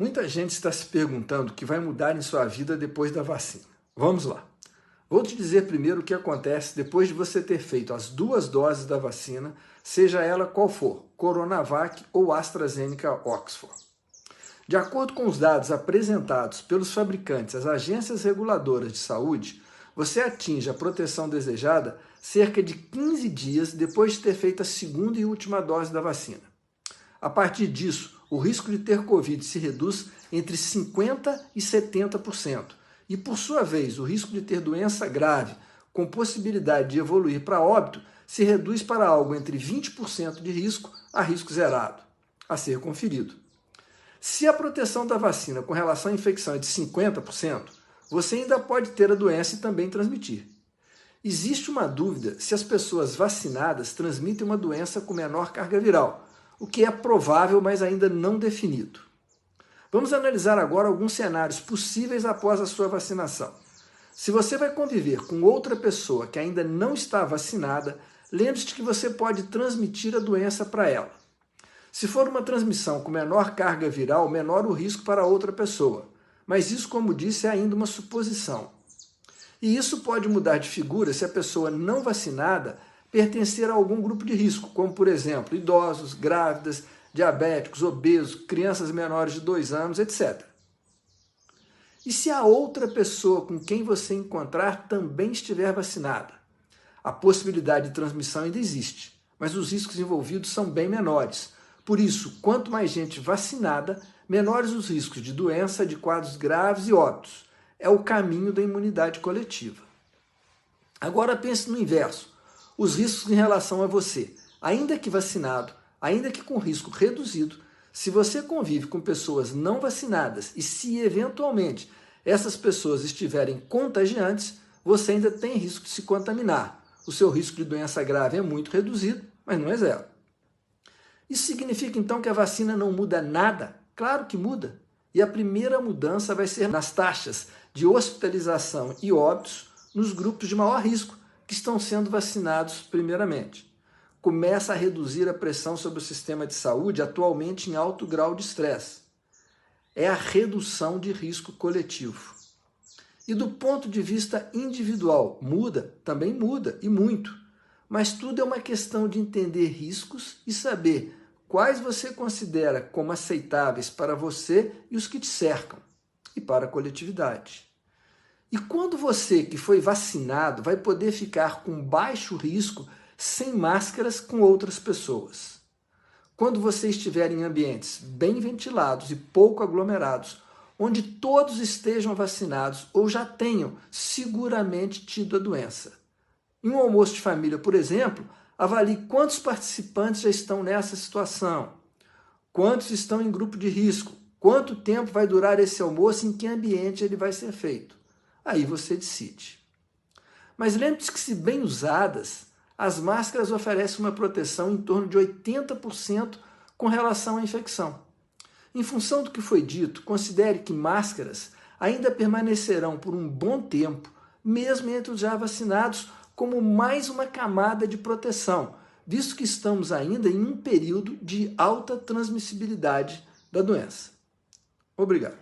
Muita gente está se perguntando o que vai mudar em sua vida depois da vacina. Vamos lá. Vou te dizer primeiro o que acontece depois de você ter feito as 2 doses da vacina, seja ela qual for, Coronavac ou AstraZeneca Oxford. De acordo com os dados apresentados pelos fabricantes às agências reguladoras de saúde, você atinge a proteção desejada cerca de 15 dias depois de ter feito a 2ª e última dose da vacina. A partir disso, o risco de ter Covid se reduz entre 50% e 70%. E, por sua vez, o risco de ter doença grave, com possibilidade de evoluir para óbito, se reduz para algo entre 20% de risco a risco zerado, a ser conferido. Se a proteção da vacina com relação à infecção é de 50%, você ainda pode ter a doença e também transmitir. Existe uma dúvida se as pessoas vacinadas transmitem uma doença com menor carga viral, o que é provável, mas ainda não definido. Vamos analisar agora alguns cenários possíveis após a sua vacinação. Se você vai conviver com outra pessoa que ainda não está vacinada, lembre-se de que você pode transmitir a doença para ela. Se for uma transmissão com menor carga viral, menor o risco para outra pessoa. Mas isso, como disse, é ainda uma suposição. E isso pode mudar de figura se a pessoa não vacinada pertencer a algum grupo de risco, como, por exemplo, idosos, grávidas, diabéticos, obesos, crianças menores de 2 anos, etc. E se a outra pessoa com quem você encontrar também estiver vacinada? A possibilidade de transmissão ainda existe, mas os riscos envolvidos são bem menores. Por isso, quanto mais gente vacinada, menores os riscos de doença, de quadros graves e óbitos. É o caminho da imunidade coletiva. Agora pense no inverso. Os riscos em relação a você, ainda que vacinado, ainda que com risco reduzido, se você convive com pessoas não vacinadas e se eventualmente essas pessoas estiverem contagiantes, você ainda tem risco de se contaminar. O seu risco de doença grave é muito reduzido, mas não é zero. Isso significa então que a vacina não muda nada? Claro que muda. E a primeira mudança vai ser nas taxas de hospitalização e óbitos nos grupos de maior risco, que estão sendo vacinados primeiramente. Começa a reduzir a pressão sobre o sistema de saúde, atualmente em alto grau de estresse. É a redução de risco coletivo. E do ponto de vista individual, muda? Também muda, e muito. Mas tudo é uma questão de entender riscos e saber quais você considera como aceitáveis para você e os que te cercam, e para a coletividade. E quando você que foi vacinado vai poder ficar com baixo risco sem máscaras com outras pessoas? Quando você estiver em ambientes bem ventilados e pouco aglomerados, onde todos estejam vacinados ou já tenham seguramente tido a doença. Em um almoço de família, por exemplo, avalie quantos participantes já estão nessa situação, quantos estão em grupo de risco, quanto tempo vai durar esse almoço, em que ambiente ele vai ser feito. Aí você decide. Mas lembre-se que, se bem usadas, as máscaras oferecem uma proteção em torno de 80% com relação à infecção. Em função do que foi dito, considere que máscaras ainda permanecerão por um bom tempo, mesmo entre os já vacinados, como mais uma camada de proteção, visto que estamos ainda em um período de alta transmissibilidade da doença. Obrigado.